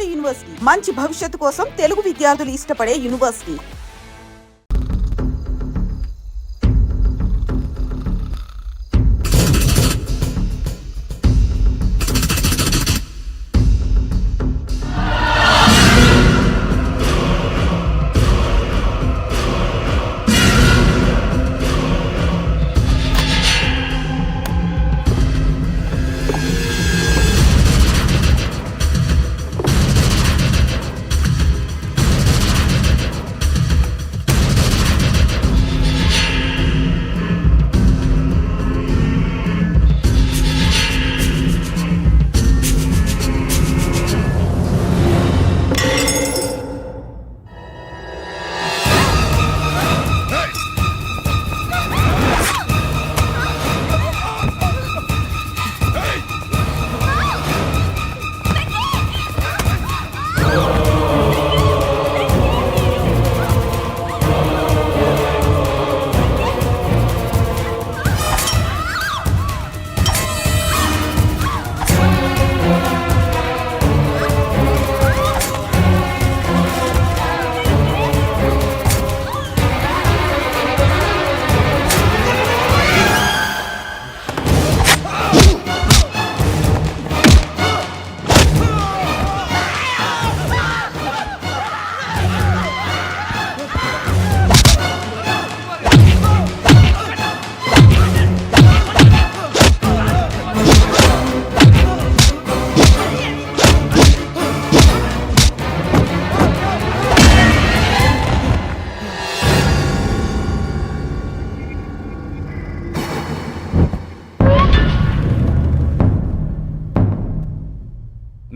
నాడు యూనివర్సిటీ మంచి భవిష్యత్తు కోసం తెలుగు విద్యార్థులు ఇష్టపడే యూనివర్సిటీ.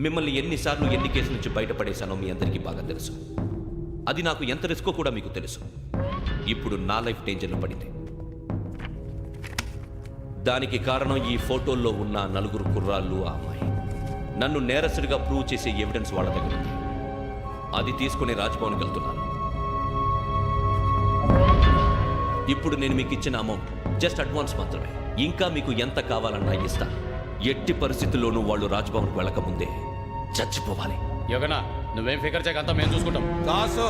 మిమ్మల్ని ఎన్నిసార్లు ఎన్ని కేసుల నుంచి బయటపడేశానో మీ అందరికీ బాగా తెలుసు. అది నాకు ఎంత రిస్కో కూడా మీకు తెలుసు. ఇప్పుడు నా లైఫ్ డేంజర్లో పడింది. దానికి కారణం ఈ ఫోటోల్లో ఉన్న 4 కుర్రాళ్ళు, ఆ అమ్మాయి. నన్ను నేరస్తుడిగా ప్రూవ్ చేసే ఎవిడెన్స్ వాళ్ళ దగ్గర ఉంది. అది తీసుకుని రాజ్భవన్కి వెళ్తున్నాను. ఇప్పుడు నేను మీకు ఇచ్చిన అమౌంట్ జస్ట్ అడ్వాన్స్ మాత్రమే. ఇంకా మీకు ఎంత కావాలన్నా ఇస్తాను. ఎట్టి పరిస్థితుల్లోనూ వాళ్ళు రాజ్భవన్కి వెళ్ళకముందే చచ్చిపోవాలి. యోగనా, నువ్వేం ఫికర్ చేయకంతా మేము చూసుకుంటాం. దాసు,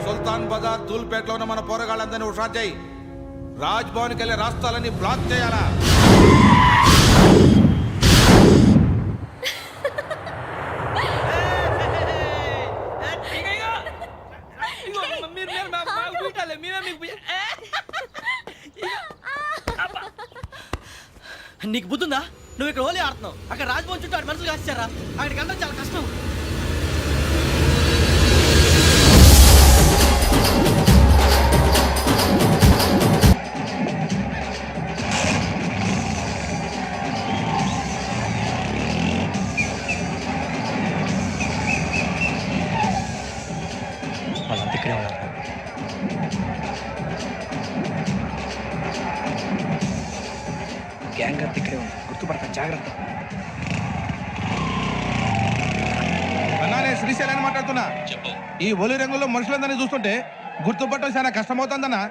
సుల్తాన్ బజార్ ధూల్పేటలో ఉన్న మన పోరగాళ్ళందరినీ హుషారు చేయి. రాజ్ భవన్కి వెళ్ళే రాష్ట్రాలన్నీ బ్లాక్ చేయాలా? నీకు బుద్ధుందా? నువ్వు ఇక్కడ హోలీ ఆడుతున్నావు, అక్కడ రాజ్భవన్ చుట్టూ ఆడి మనుషులు కాస్తారా? అక్కడికి వెళ్ళడం చాలా కష్టం. వాళ్ళంతా ఇక్కడే ఉన్నారు. గ్యాంగ్ అంతా ఇక్కడే ఉంది, గుర్తుపడతా, జాగ్రత్త. అన్నానే శ్రీశైలాన్ని మాట్లాడుతున్నా. ఈ ఒలి రంగులో మనుషులందరినీ చూస్తుంటే గుర్తుపట్టడం చాలా కష్టమవుతుందన్నా.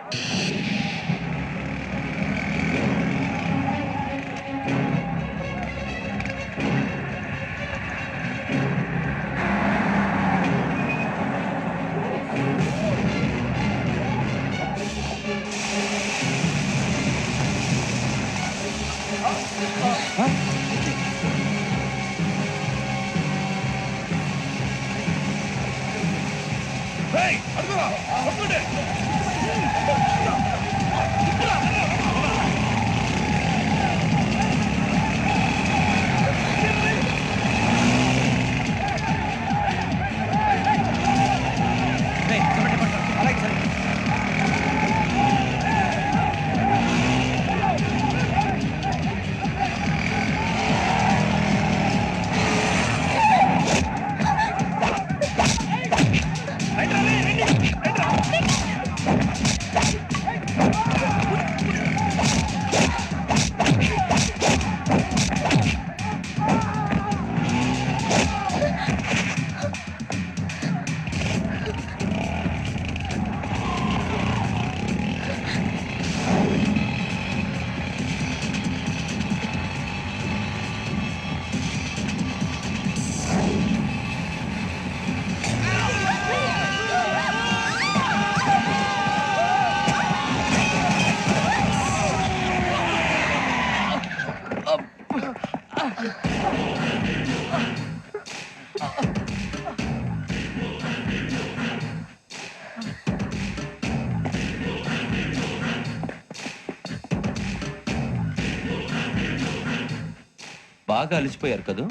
బాగా అలిసిపోయారు కదా,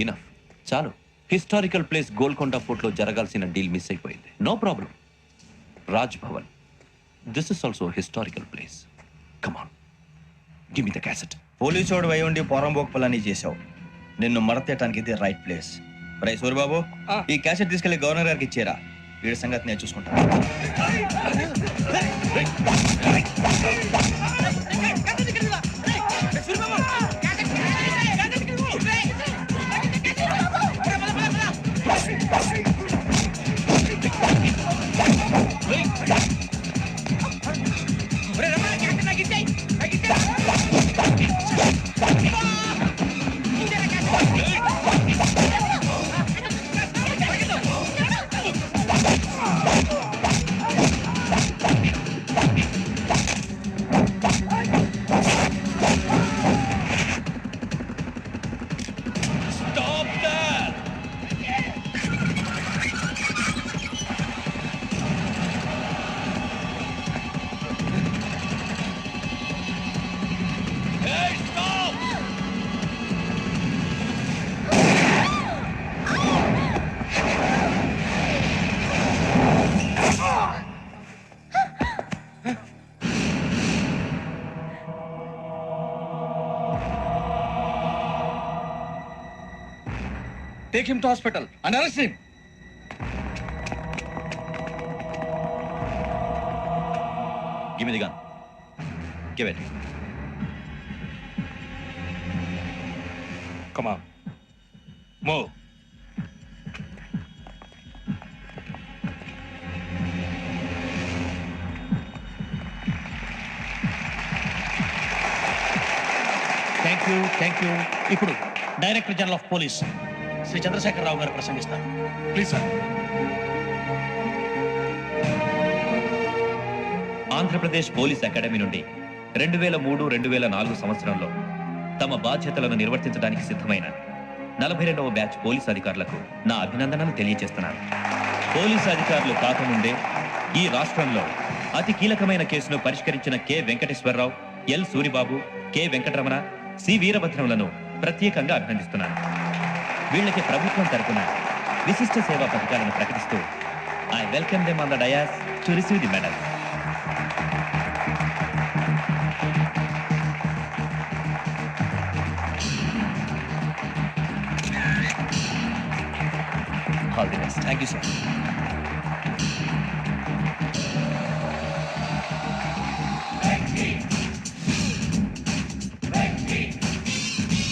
ఇనఫ్, చాలు. హిస్టారికల్ ప్లేస్ గోల్కొండ ఫోర్ట్లో జరగాల్సిన డీల్ మిస్ అయిపోయింది. No problem. Raj Bhavan, this is also historical place. Come on, give me the cassette. పోలీసోడు అయి ఉండి పోరంబోకు పలాని చేసావు. నిన్ను మడతేయటానికి ఇది రైట్ ప్లేస్. రై సూరిబాబు, ఈ క్యాసెట్ తీసుకెళ్లి గవర్నర్ గారికి ఇచ్చేరా. వీడి సంగతి నేను చూసుకుంటాను. Take him to hospital and arrest him. Give me the gun. Give it. Come on. Move. Thank you. ఇప్పుడు director general of police Shri Chandrasekhara Rao గారు ప్రసంగిస్తారు. Please, sir. Andhra Pradesh police academy నుండి 2003-2004 సంవత్సరంలో తమ బాధ్యతలను నిర్వర్తించడానికి సిద్ధమైన 42వ బ్యాచ్ పోలీస్ అధికారులకు నా అభినందనలు తెలియజేస్తున్నాను. పోలీసు అధికారులు కాకముందే ఈ రాష్ట్రంలో అతి కీలకమైన కేసును పరిష్కరించిన K Venkateswara Rao, L Suribabu, K Venkataramana, C వీరభద్రములను ప్రత్యేకంగా అభినందిస్తున్నాను. వీళ్ళకి ప్రభుత్వం తరపున విశిష్ట సేవా పథకాలను ప్రకటిస్తూ I welcome them on the dais to receive the medal. All the best. Thank you, sir.